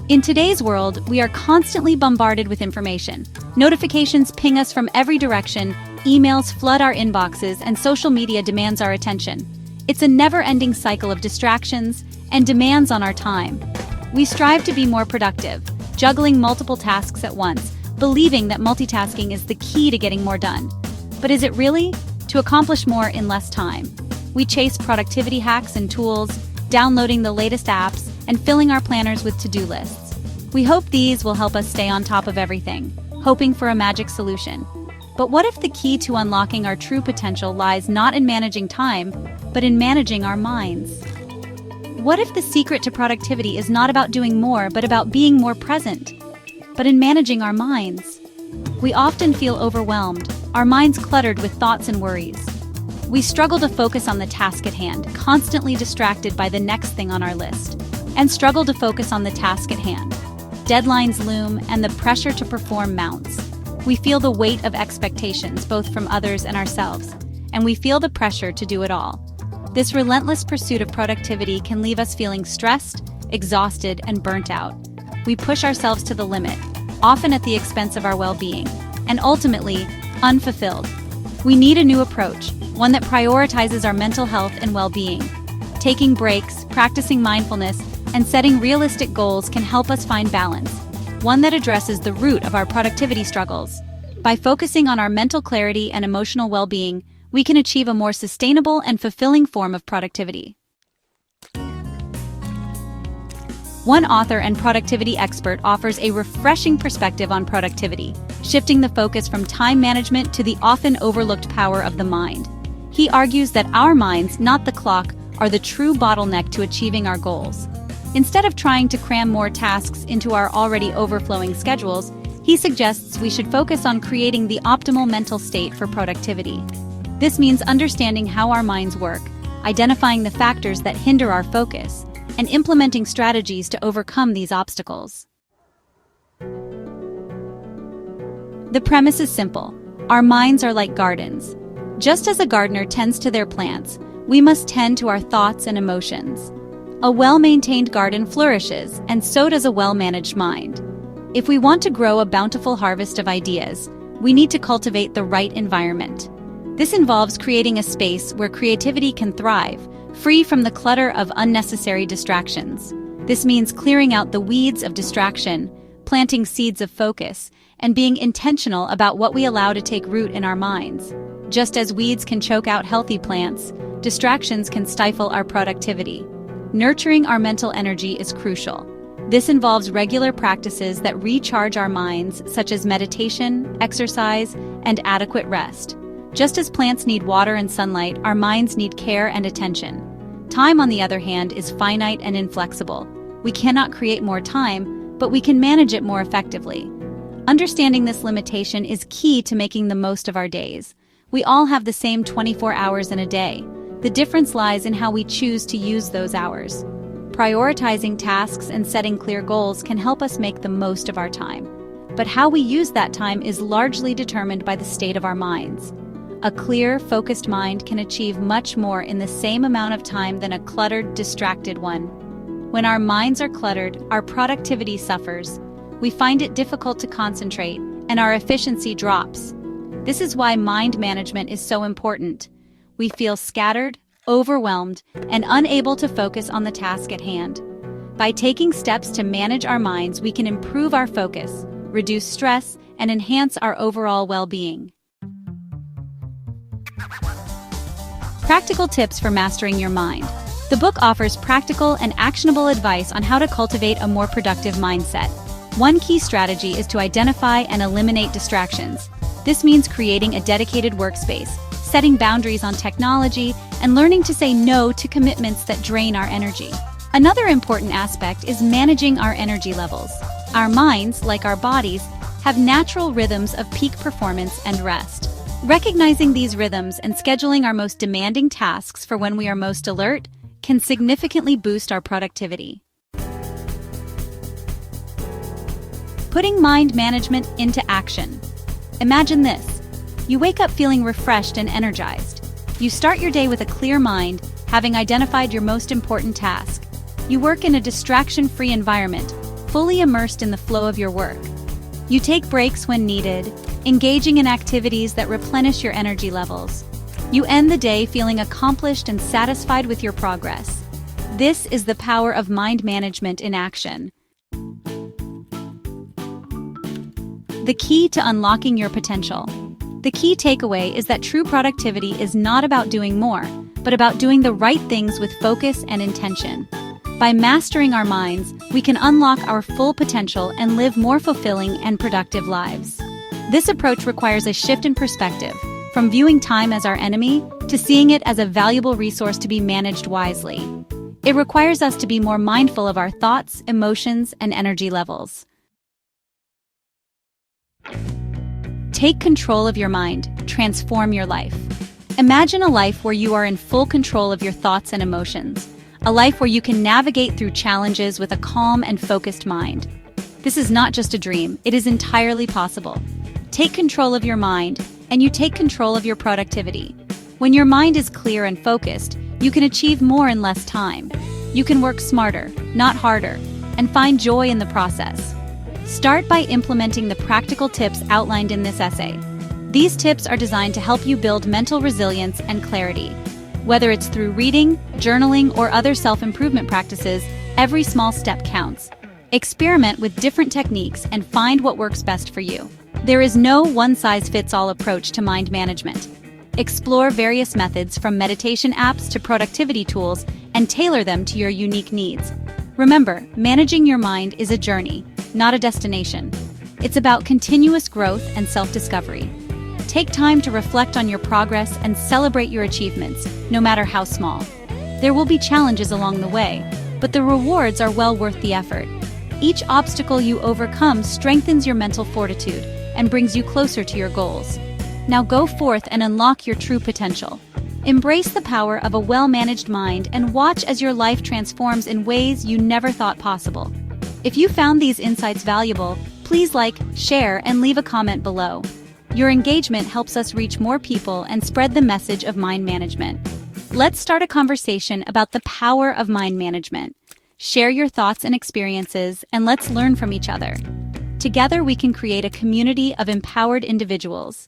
In today's world, we are constantly bombarded with information. Notifications ping us from every direction, emails flood our inboxes, and social media demands our attention. It's a never-ending cycle of distractions and demands on our time. We strive to be more productive, juggling multiple tasks at once, believing that multitasking is the key to getting more done. But is it really? To accomplish more in less time. We chase productivity hacks and tools, downloading the latest apps, and filling our planners with to-do lists. We hope these will help us stay on top of everything, hoping for a magic solution. But what if the key to unlocking our true potential lies not in managing time, but in managing our minds? What if the secret to productivity is not about doing more, but about being more present, but in managing our minds? We often feel overwhelmed, our minds cluttered with thoughts and worries. We struggle to focus on the task at hand, constantly distracted by the next thing on our list, and struggle to focus on the task at hand. Deadlines loom, and the pressure to perform mounts. We feel the weight of expectations, both from others and ourselves, and we feel the pressure to do it all. This relentless pursuit of productivity can leave us feeling stressed, exhausted, and burnt out. We push ourselves to the limit, often at the expense of our well-being, and ultimately, unfulfilled. We need a new approach, one that prioritizes our mental health and well-being. Taking breaks, practicing mindfulness, and setting realistic goals can help us find balance, one that addresses the root of our productivity struggles. By focusing on our mental clarity and emotional well-being, we can achieve a more sustainable and fulfilling form of productivity. One author and productivity expert offers a refreshing perspective on productivity, shifting the focus from time management to the often overlooked power of the mind. He argues that our minds, not the clock, are the true bottleneck to achieving our goals. Instead of trying to cram more tasks into our already overflowing schedules, he suggests we should focus on creating the optimal mental state for productivity. This means understanding how our minds work, identifying the factors that hinder our focus, and implementing strategies to overcome these obstacles. The premise is simple. Our minds are like gardens. Just as a gardener tends to their plants, we must tend to our thoughts and emotions. A well-maintained garden flourishes, and so does a well-managed mind. If we want to grow a bountiful harvest of ideas, we need to cultivate the right environment. This involves creating a space where creativity can thrive, free from the clutter of unnecessary distractions. This means clearing out the weeds of distraction, planting seeds of focus, and being intentional about what we allow to take root in our minds. Just as weeds can choke out healthy plants, distractions can stifle our productivity. Nurturing our mental energy is crucial. This involves regular practices that recharge our minds, such as meditation, exercise, and adequate rest. Just as plants need water and sunlight, our minds need care and attention. Time, on the other hand, is finite and inflexible. We cannot create more time, but we can manage it more effectively. Understanding this limitation is key to making the most of our days. We all have the same 24 hours in a day. The difference lies in how we choose to use those hours. Prioritizing tasks and setting clear goals can help us make the most of our time. But how we use that time is largely determined by the state of our minds. A clear, focused mind can achieve much more in the same amount of time than a cluttered, distracted one. When our minds are cluttered, our productivity suffers. We find it difficult to concentrate, and our efficiency drops. This is why mind management is so important. We feel scattered, overwhelmed, and unable to focus on the task at hand. By taking steps to manage our minds, we can improve our focus, reduce stress, and enhance our overall well-being. Practical tips for mastering your mind. The book offers practical and actionable advice on how to cultivate a more productive mindset. One key strategy is to identify and eliminate distractions. This means creating a dedicated workspace, setting boundaries on technology, and learning to say no to commitments that drain our energy. Another important aspect is managing our energy levels. Our minds, like our bodies, have natural rhythms of peak performance and rest. Recognizing these rhythms and scheduling our most demanding tasks for when we are most alert can significantly boost our productivity. Putting mind management into action. Imagine this. You wake up feeling refreshed and energized. You start your day with a clear mind, having identified your most important task. You work in a distraction-free environment, fully immersed in the flow of your work. You take breaks when needed, engaging in activities that replenish your energy levels. You end the day feeling accomplished and satisfied with your progress. This is the power of mind management in action. The key to unlocking your potential. The key takeaway is that true productivity is not about doing more, but about doing the right things with focus and intention. By mastering our minds, we can unlock our full potential and live more fulfilling and productive lives. This approach requires a shift in perspective, from viewing time as our enemy to seeing it as a valuable resource to be managed wisely. It requires us to be more mindful of our thoughts, emotions, and energy levels. Take control of your mind, transform your life. Imagine a life where you are in full control of your thoughts and emotions, a life where you can navigate through challenges with a calm and focused mind. This is not just a dream, it is entirely possible. Take control of your mind, and you take control of your productivity. When your mind is clear and focused, you can achieve more in less time. You can work smarter, not harder, and find joy in the process. Start by implementing the practical tips outlined in this essay. These tips are designed to help you build mental resilience and clarity. Whether it's through reading, journaling, or other self-improvement practices, every small step counts. Experiment with different techniques and find what works best for you. There is no one-size-fits-all approach to mind management. Explore various methods from meditation apps to productivity tools and tailor them to your unique needs. Remember, managing your mind is a journey, not a destination. It's about continuous growth and self-discovery. Take time to reflect on your progress and celebrate your achievements, no matter how small. There will be challenges along the way, but the rewards are well worth the effort. Each obstacle you overcome strengthens your mental fortitude and brings you closer to your goals. Now go forth and unlock your true potential. Embrace the power of a well-managed mind and watch as your life transforms in ways you never thought possible. If you found these insights valuable, please like, share, and leave a comment below. Your engagement helps us reach more people and spread the message of mind management. Let's start a conversation about the power of mind management. Share your thoughts and experiences, and let's learn from each other. Together we can create a community of empowered individuals.